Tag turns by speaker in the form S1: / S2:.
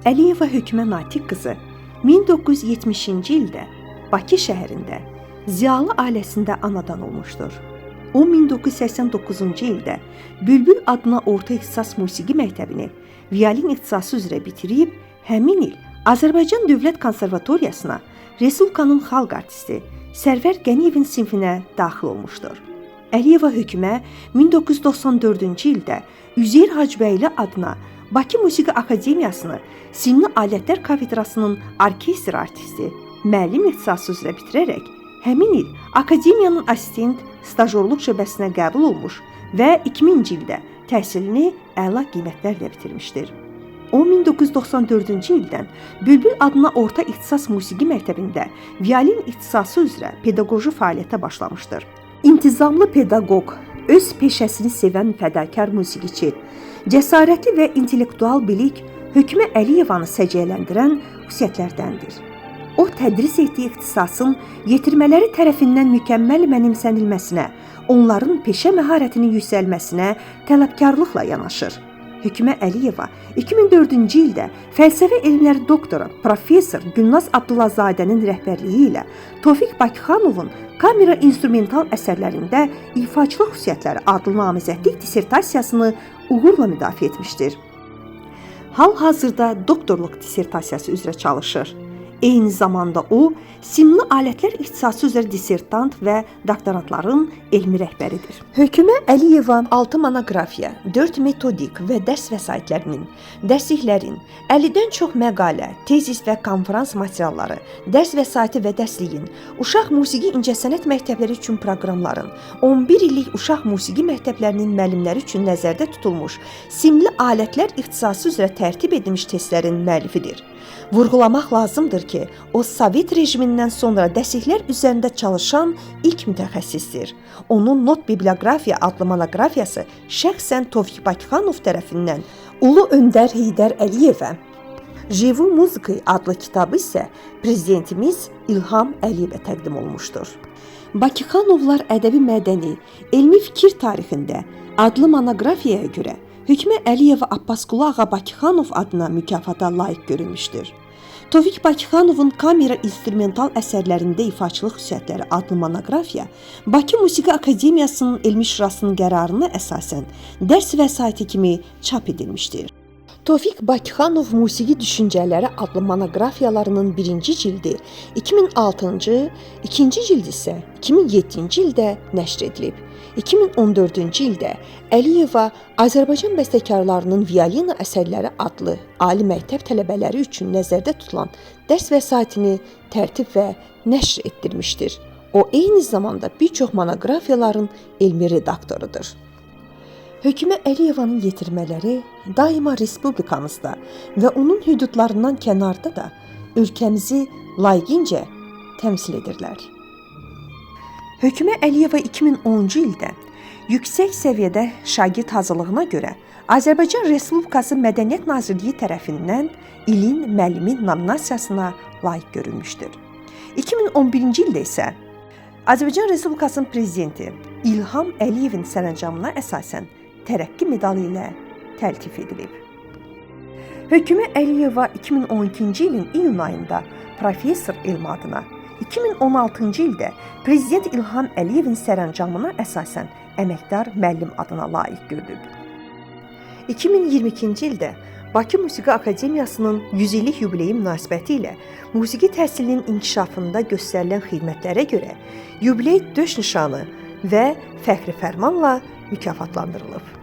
S1: Əliyeva Hökümə Natiq qızı 1970-ci ildə Bakı şəhərində ziyalı ailəsində anadan olmuşdur. O 1989-cu ildə Bülbül adına orta ixtisas musiqi məktəbini violin ixtisası üzrə bitirib, həmin il Azərbaycan Dövlət Konservatoriyasına Respublikanın xalq artisti Sərvər Qəniyevin sinfinə daxil olmuşdur. Əliyeva Hökümə 1994-cü ildə Üzeyir Hacıbəyli adına Bakı Musiqi Akademiyasını Simli Alətlər Kafedrasının orkestr artisti, müəllim ixtisası üzrə bitirərək, həmin il Akademiyanın assistent stajyorluq şöbəsinə qəbul olmuş və 2000-ci ildə təhsilini əla qiymətlərlə bitirmişdir. O 1994-cü ildən Bülbül adına orta ixtisas musiqi məktəbində violin ixtisası üzrə pedaqoji fəaliyyətə başlamışdır. İntizamlı pedaqoq, öz peşəsini sevən fədakar musiqiçi, cəsarəti və intellektual bilik Hökümə Əliyevanı səciyyələndirən xüsusiyyətlərdəndir. O, tədris etdiyi ixtisasın yetirmələri tərəfindən mükəmməl mənimsənilməsinə, onların peşə məharətinin yüksəlməsinə tələbkarlıqla yanaşır. Hökümə Əliyeva 2004-cü ildə fəlsəfə elmləri doktoru professor Gülnaz Abdullahzadənin rəhbərliyi ilə Tofiq Bakıxanovun kamera instrumental əsərlərində ifaçılıq xüsusiyyətləri adlı namizədlik dissertasiyasını uğurla müdafiə etmişdir. Hal-hazırda doktorluq dissertasiyası üzrə çalışır. Eyni zamanda o, simli alətlər ixtisası üzrə dissertant və doktorantların elmi rəhbəridir. Hökümə Əliyeva 6 monoqrafiya, 4 metodik və dərs vəsaitlərinin, dərsliklərin, 50-dən çox məqalə, tezis və konferans materialları, dərs vəsaiti və dərsliyin, uşaq musiqi incəsənət məktəbləri üçün proqramların, 11 illik uşaq musiqi məktəblərinin müəllimləri üçün nəzərdə tutulmuş simli alətlər ixtisası üzrə tərtib edilmiş testlərin müəllifidir. Vurğulamaq lazımdır ki, o Sovet rejimindən sonra dərsliklər üzərində çalışan ilk mütəxəssisdir. Onun Not Bibliografiya adlı monoqrafiyası şəxsən Tofiq Bakıxanov tərəfindən Ulu Öndər Heydər Əliyevə, Живу muziki adlı kitabı isə prezidentimiz İlham Əliyevə təqdim olmuşdur. Bakıxanovlar ədəbi mədəni, elmi fikir tarixində adlı monoqrafiyaya görə Hökümə Əliyeva Abbasqulu Ağa Bakıxanov adına mükafata layiq görülmüşdür. Tofiq Bakıxanovun kamera instrumental əsərlərində ifaçılıq xüsusiyyətləri adlı monoqrafiya Bakı Musiqi Akademiyasının elmi şurasının qərarına əsasən dərs vəsaiti kimi çap edilmişdir. Tofiq Bakıxanov Musiqi Düşüncələri adlı monoqrafiyalarının birinci cildi 2006-cı, ikinci cild isə 2007-ci ildə nəşr edilib. 2014-cü ildə Əliyeva Azərbaycan bəstəkarlarının violina əsərləri adlı ali məktəb tələbələri üçün nəzərdə tutulan dərs vəsaitini tərtib və nəşr etdirmişdir. O, eyni zamanda bir çox monoqrafiyaların elmi redaktorudur. Hökümə Əliyevanın yetirmələri daima respublikamızda və onun hüdudlarından kənarda da ölkəmizi layiqincə təmsil edirlər. Hökümə Əliyeva 2010-cu ildə yüksək səviyyədə şagird hazırlığına görə Azərbaycan Respublikası Mədəniyyət Nazirliyi tərəfindən ilin müəllimi nominasiyasına layiq görülmüşdür. 2011-ci ildə isə Azərbaycan Respublikasının prezidenti İlham Əliyevin sərəncamına əsasən tərəqqi medalı ilə təltif edilib. Hökümə Əliyeva 2012-ci ilin iyun ayında professor elmi adına, 2016-cı ildə Prezident İlham Əliyevin sərəncamına əsasən əməkdar müəllim adına layiq görülüb. 2022-ci ildə Bakı Musiqi Akademiyasının 100 illik yubileyi münasibəti ilə musiqi təhsilinin inkişafında göstərilən xidmətlərə görə yubiley döş nişanı və fəxri fərmanla mükafatlandırılıb.